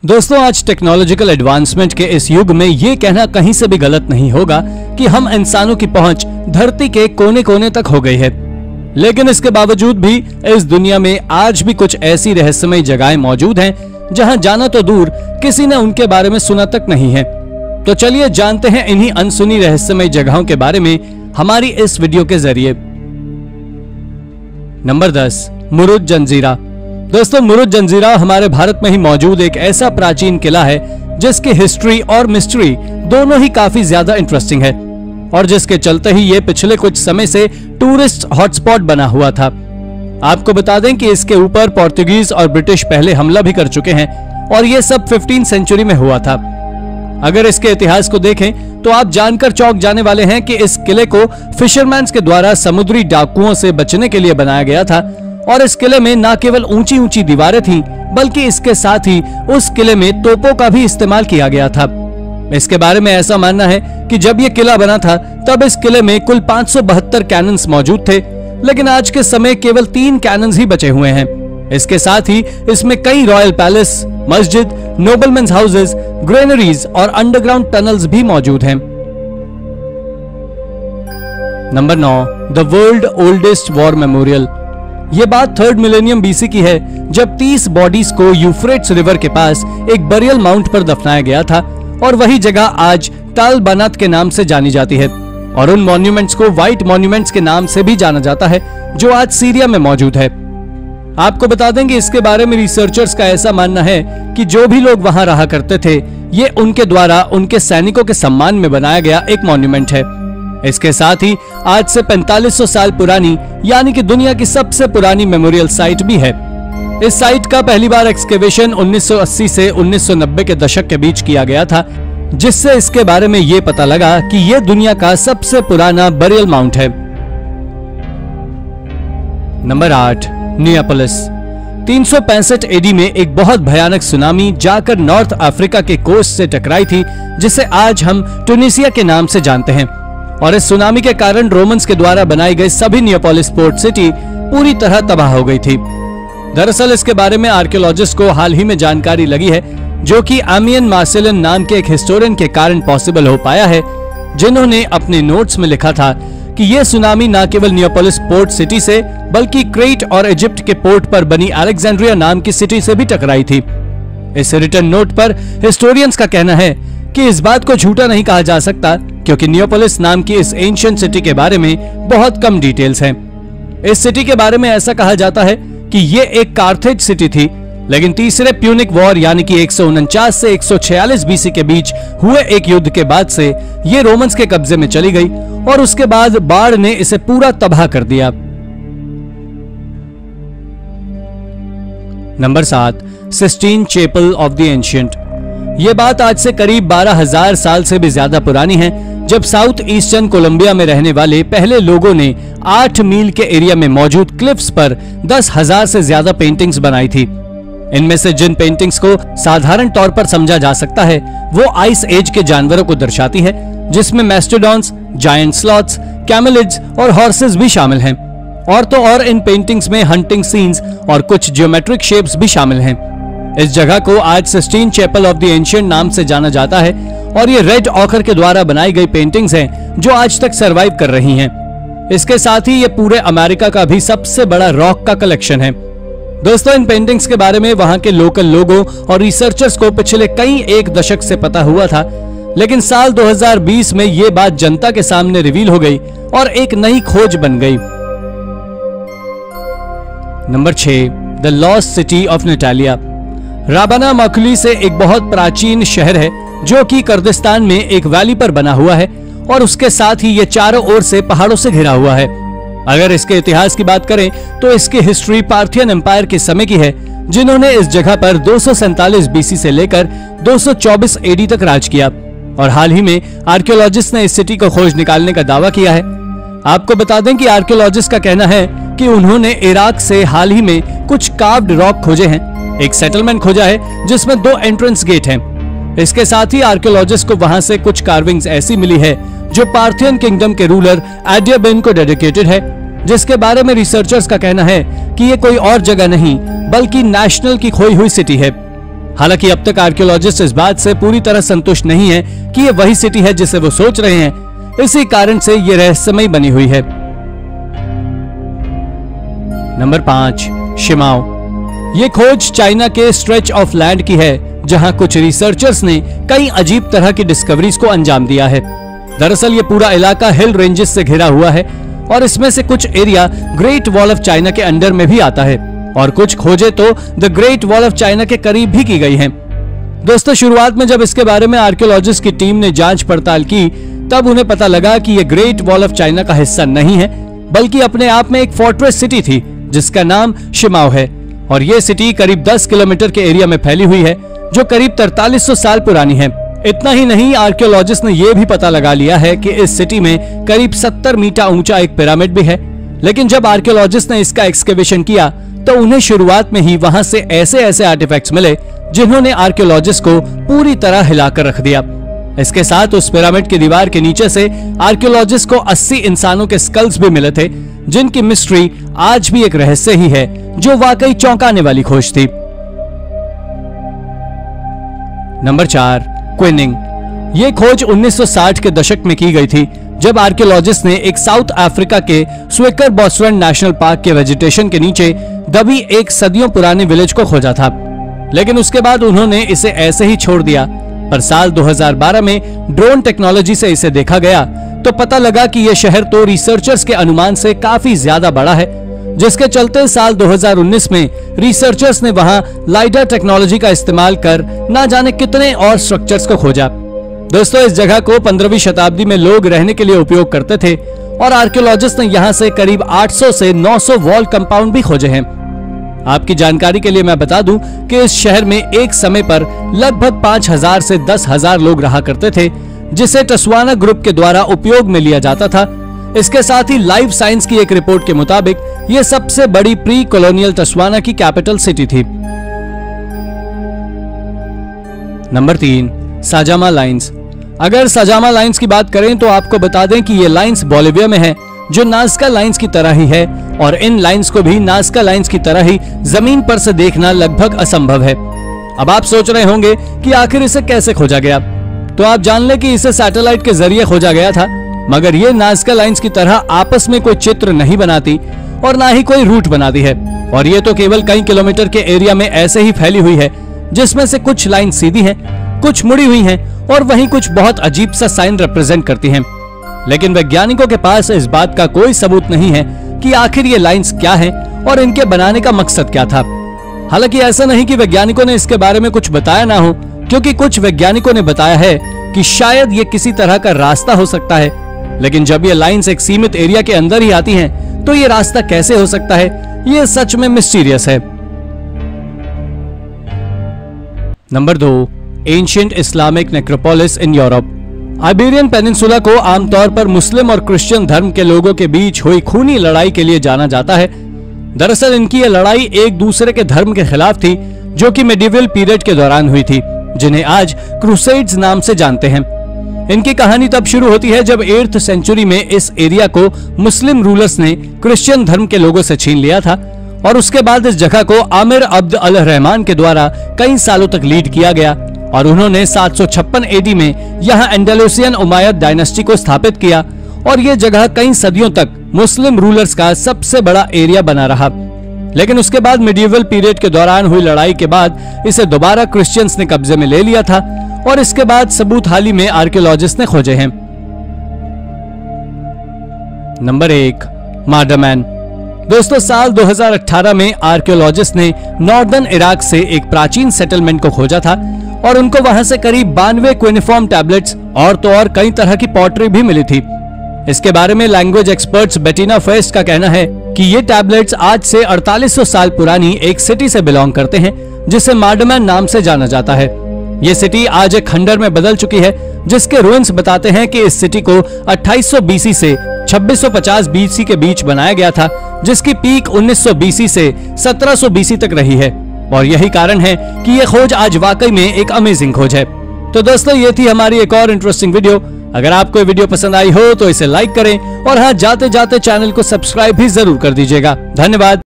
दोस्तों, आज technological advancement के इस युग में ये कहना कहीं से भी गलत नहीं होगा कि हम इंसानों की पहुंच धरती के कोने कोने तक हो गई है। लेकिन इसके बावजूद भी इस दुनिया में आज भी कुछ ऐसी रहस्यमय जगहें मौजूद हैं जहां जाना तो दूर किसी ने उनके बारे में सुना तक नहीं है। तो चलिए जानते हैं इन्हीं अनसुनी रहस्यमय जगहों के बारे में हमारी इस वीडियो के जरिए। नंबर 10, मुरुद जंजीरा। दोस्तों, मुरुद जंजीरा हमारे भारत में ही मौजूद एक ऐसा प्राचीन किला है जिसकी हिस्ट्री और मिस्ट्री दोनों ही काफी ज्यादा इंटरेस्टिंग है और जिसके चलते ही ये पिछले कुछ समय से टूरिस्ट हॉटस्पॉट बना हुआ था। आपको बता दें कि इसके ऊपर पोर्तुगीज और ब्रिटिश पहले हमला भी कर चुके हैं और ये सब 15वीं सेंचुरी में हुआ था। अगर इसके इतिहास को देखें तो आप जानकर चौंक जाने वाले हैं कि इस किले को फिशरमैन्स के द्वारा समुद्री डाकुओं से बचने के लिए बनाया गया था और इस किले में न केवल ऊंची ऊंची दीवारें थीं, बल्कि इसके साथ ही उस किले में तोपों का भी इस्तेमाल किया गया था। इसके बारे में ऐसा मानना है कि जब यह किला बना था तब इस किले में कुल 572 कैनन्स मौजूद थे, लेकिन आज के समय केवल 3 कैनन्स ही बचे हुए हैं। इसके साथ ही इसमें कई रॉयल पैलेस, मस्जिद, नोबलमेन्स हाउसेस, ग्रेनरीज और अंडरग्राउंड टनल्स भी मौजूद हैं। Number 9, the world oldest war memorial. ये बात 3rd मिलेनियम बीसी की है, जब 30 बॉडीज को यूफ्रेट्स रिवर के पास एक बरियल माउंट पर दफनाया गया था और वही जगह आज टाल बनात के नाम से जानी जाती है और उन मॉन्यूमेंट्स को व्हाइट मॉन्यूमेंट्स के नाम से भी जाना जाता है जो आज सीरिया में मौजूद है। आपको बता देंगे इसके बारे में रिसर्चर्स का ऐसा मानना है कि जो भी लोग वहां रहा करते थे ये उनके द्वारा उनके सैनिकों के सम्मान में बनाया गया एक मॉन्यूमेंट है। इसके साथ ही आज से 4500 साल पुरानी यानी कि दुनिया की सबसे पुरानी मेमोरियल साइट भी है। इस साइट का पहली बार एक्सकेवेशन 1980 से 1990 के दशक के बीच किया गया था, जिससे इसके बारे में ये पता लगा कि ये दुनिया का सबसे पुराना बरियल माउंट है। नंबर 8, नियापोलिस। 365 एडी में एक बहुत भयानक सुनामी जाकर नॉर्थ अफ्रीका के कोस्ट से टकराई थी, जिसे आज हम ट्यूनीसिया के नाम से जानते हैं और इस सुनामी के कारण रोमन्स के द्वारा बनाई गई सभी नियापोलिस पोर्ट सिटी पूरी तरह तबाह हो गई थी। दरअसल इसके बारे में आर्कियोलॉजिस्ट को हाल ही में जानकारी लगी है, जो कि एमियन मार्सेलन नाम के एक हिस्टोरियन के कारण पॉसिबल हो पाया है, जिन्होंने अपने नोट्स में लिखा था कि यह सुनामी न केवल नियापोलिस पोर्ट सिटी से बल्कि क्रेट और इजिप्ट के पोर्ट पर बनी अलेक्जेंड्रिया नाम की सिटी से भी टकराई थी। इस रिटन नोट पर हिस्टोरियंस का कहना है कि इस बात को झूठा नहीं कहा जा सकता, क्योंकि नियापोलिस नाम की इस एंशिएंट सिटी के बारे में बहुत कम डिटेल्स हैं। इस सिटी के बारे में ऐसा कहा जाता है कि ये एक कार्थेज सिटी थी, लेकिन तीसरे प्यूनिक वॉर यानी कि 149 से 146 बीसी के बीच हुए एक युद्ध के बाद से ये रोमन्स के कब्जे में चली गई और उसके बाद बाढ़ ने इसे पूरा तबाह कर दिया। Number 7, Sistine Chapel of the ancient. ये बात आज से करीब 12,000 साल से भी ज्यादा पुरानी है, जब साउथ ईस्टर्न कोलंबिया में रहने वाले पहले लोगों ने 8 मील के एरिया में मौजूद क्लिफ्स पर 10,000 से ज्यादा पेंटिंग्स बनाई थी। इनमें से जिन पेंटिंग्स को साधारण तौर पर समझा जा सकता है वो आइस एज के जानवरों को दर्शाती है, जिसमें मैस्टोडॉन्स, जायंट स्लॉथ्स, कैमेलिड्स और हॉर्सेस भी शामिल हैं। और तो और इन पेंटिंग्स में हंटिंग सीन्स और कुछ ज्योमेट्रिक शेप्स भी शामिल हैं। इस जगह को आज Sistine Chapel of the ancient नाम से जाना जाता है और ये रेड ऑकर के द्वारा बनाई गई पेंटिंग्स हैं जो आज तक सरवाइव कर रही हैं। इसके साथ ही ये पूरे अमेरिका का भी सबसे बड़ा रॉक का कलेक्शन है। दोस्तों, इन पेंटिंग्स के बारे में वहां के लोकल लोगों और रिसर्चर्स को पिछले कई एक दशक से पता हुआ था, लेकिन साल 2020 में ये बात जनता के सामने रिवील हो गई और एक नई खोज बन गई। Number 6, the lost city of Natalia. राबाना माकुली से एक बहुत प्राचीन शहर है जो कि कुर्दिस्तान में एक वैली पर बना हुआ है और उसके साथ ही ये चारों ओर से पहाड़ों से घिरा हुआ है। अगर इसके इतिहास की बात करें तो इसकी हिस्ट्री पार्थियन एम्पायर के समय की है, जिन्होंने इस जगह पर 247 बीसी से लेकर 224 एडी तक राज किया और हाल ही में आर्कियोलॉजिस्ट ने इस सिटी को खोज निकालने का दावा किया है। आपको बता दें कि आर्कियोलॉजिस्ट का कहना है कि उन्होंने इराक से हाल ही में कुछ कार्व्ड रॉक खोजे हैं, एक सेटलमेंट खोजा है जिसमें 2 एंट्रेंस गेट हैं। इसके साथ ही आर्कियोलॉजिस्ट को वहां से कुछ कार्विंग्स ऐसी मिली है जो पार्थियन किंगडम के रूलर एडियाबेन को डेडिकेटेड है, जिसके बारे में रिसर्चर्स का कहना है कि ये कोई और जगह नहीं बल्कि नेशनल की खोई हुई सिटी है। हालांकि अब तक आर्कियोलॉजिस्ट इस बात से पूरी तरह संतुष्ट नहीं है कि ये वही सिटी है जिसे वो सोच रहे हैं। इसी कारण से ये रहस्यमयी बनी हुई है। Number 5, Shimao. ये खोज चाइना के स्ट्रेच ऑफ लैंड की है, जहां कुछ रिसर्चर्स ने कई अजीब तरह की डिस्कवरीज को अंजाम दिया है। दरअसल ये पूरा इलाका हिल रेंजेस से घिरा हुआ है और इसमें से कुछ area great wall of China के अंडर में भी आता है और कुछ खोजें तो the great wall of China के करीब भी की गई हैं। दोस्तों, शुरुआत में जब इसके बारे में आर्कियोलॉजिस्ट की टीम ने जांच पड़ताल की, तब उन्हें पता लगा कि यह ग्रेट वॉल ऑफ चाइना का हिस्सा नहीं है, बल्कि अपने आप में एक फोर्ट्रेस सिटी थी जिसका नाम शिमाओ है। और यह सिटी करीब 10 किलोमीटर के एरिया में फैली हुई है, जो करीब 4300 साल पुरानी है। इतना ही नहीं, आर्कियोलॉजिस्ट ने यह भी पता लगा लिया है कि इस सिटी में करीब 70 मीटर ऊंचा एक पिरामिड भी है। लेकिन जब आर्कियोलॉजिस्ट ने इसका एक्सकेवेशन किया तो उन्हें शुरुआत में ही वहां से ऐसे आर्टिफैक्ट्स मिले जिन्होंने आर्कियोलॉजिस्ट को पूरी तरह हिलाकर रख दिया। इसके साथ उस पिरामिड की दीवार के नीचे से आर्कियोलॉजिस्ट को 80 इंसानों के स्कल्स भी मिले थे, जिनकी मिस्ट्री आज भी एक रहस्य ही है, जो वाकई चौंकाने वाली खोज थी। नंबर 4, क्विनिंग। ये खोज 1960 के दशक में की गई थी, जब आर्कियोलॉजिस्ट ने एक साउथ अफ्रीका के स्विकर बॉसवेंड नेशनल पार्क के वेजिटेशन के नीचे दबी एक सदियों पुराने विलेज को खोजा था। लेकिन उसके बाद उन्होंने इसे ऐसे ही छोड़ दिया। पर साल 2012 में ड्रोन टेक्नोलॉजी से इसे देखा गया तो पता लगा कि यह शहर तो रिसर्चर्स के अनुमान से काफी ज्यादा बड़ा है, जिसके चलते साल 2019 में रिसर्चर्स ने वहां लाइडर टेक्नोलॉजी का इस्तेमाल कर ना जाने कितने और स्ट्रक्चर्स को खोजा। दोस्तों, इस जगह को 15वीं शताब्दी में लोग रहने के लिए उपयोग करते थे और आर्कियोलॉजिस्ट ने यहां से करीब 800 से 900 वॉल कंपाउंड भी खोजे हैं। आपकी जानकारी के लिए मैं बता दूं कि इस शहर में एक समय पर लगभग 5000 से 10,000 लोग रहा करते थे, जिसे टस्वाना ग्रुप के द्वारा उपयोग में लिया जाता था। इसके साथ ही लाइफ साइंस की एक रिपोर्ट के मुताबिक यह सबसे बड़ी प्री कॉलोनियल टस्वाना की कैपिटल सिटी थी। नंबर 3, साजामा लाइन्स। अगर साजामा लाइन्स की बात करें तो आपको बता दें कि ये लाइन्स बोलिविया में है, जो नाज़का लाइन्स की तरह ही है, और इन लाइन्स को भी नाज़का लाइन्स की तरह ही जमीन पर से देखना लगभग असंभव है। अब आप सोच रहे होंगे कि आखिर इसे कैसे खोजा गया, तो आप जान लें कि इसे सैटेलाइट के जरिए खोजा गया था। मगर ये नाज़का लाइन्स की तरह आपस में कोई चित्र नहीं बनाती और ना ही कोई रूट बनाती है, और ये तो केवल कई किलोमीटर के एरिया में ऐसे ही फैली हुई है, जिसमें से कुछ लाइन सीधी हैं, कुछ मुड़ी हुई हैं और वहीं कुछ बहुत अजीब सा साइन रिप्रेजेंट करती हैं। लेकिन वैज्ञानिकों के पास इस बात का कोई सबूत नहीं है कि आखिर ये लाइंस क्या हैं और इनके बनाने का मकसद क्या था। हालांकि ऐसा नहीं कि वैज्ञानिकों ने इसके बारे में कुछ बताया ना हो, क्योंकि कुछ वैज्ञानिकों ने बताया है कि शायद ये किसी तरह का रास्ता हो सकता है। लेकिन जब ये लाइंस एक सीमित एरिया के अंदर ही आती हैं, तो ये रास्ता कैसे हो सकता है, ये सच में मिस्टीरियस है। Number 2, ancient Islamic necropolis in Europe. Iberian peninsula को आमतौर पर मुस्लिम और क्रिश्चियन धर्म के लोगों के बीच हुई खूनी लड़ाई के लिए जाना जाता है। दरअसल इनकी यह लड़ाई एक दूसरे के धर्म के खिलाफ थी, जो कि मेडिवल पीरियड के दौरान हुई थी, जिन्हें आज क्रूसेड्स नाम से जानते हैं। इनकी कहानी तब शुरू होती है जब 8th सेंचुरी में इस एरिया को मुस्लिम रूलर्स ने क्रिश्चियन धर्म के लोगों से छीन लिया था, और उसके बाद इस जगह को आमिर अब्द अल रहमान के द्वारा कई सालों तक लीड किया गया, और उन्होंने 756 एडी में यहाँ एंडालुसियन उमायद डायनेस्टी को स्थापित किया, और ये जगह कई सदियों तक मुस्लिम रूलर्स का सबसे बड़ा एरिया बना रहा। लेकिन उसके बाद मिडिवल पीरियड के दौरान हुई लड़ाई के बाद इसे दोबारा क्रिश्चियंस ने कब्जे में ले लिया था, और इसके बाद सबूत हाल ही में आर्कियोलॉजिस्ट ने खोजे हैं। नंबर 1, मार्डरमैन। दोस्तों, साल 2018 में आर्कियोलॉजिस्ट ने नॉर्दर्न इराक से एक प्राचीन सेटलमेंट को खोजा था, और उनको वहां से करीब 92 क्यूनिफॉर्म टैबलेट्स और तो और कई तरह की पॉटरी भी मिली थी। इसके बारे में लैंग्वेज एक्सपर्ट्स बेटिना फेस्ट का कहना है कि ये टैबलेट्स आज से 4800 साल पुरानी एक सिटी से बिलोंग करते हैं, जिसे मार्डरमैन नाम से जाना जाता है। ये सिटी आज एक खंडर में बदल चुकी है, जिसके रुइंस बताते हैं कि इस सिटी को 2800 बीसी से 2650 बीसी के बीच बनाया गया था, जिसकी पीक 1900 बीसी से 1700 बीसी तक रही है, और यही कारण है कि ये खोज आज वाकई में एक अमेजिंग खोज है। तो दोस्तों, ये थी हमारी एक और इंटरेस्टिंग वीडियो। अगर आपको ये वीडियो पसंद आई हो तो इसे लाइक करें, और हाँ, जाते जाते चैनल को सब्सक्राइब भी जरूर कर दीजिएगा। धन्यवाद।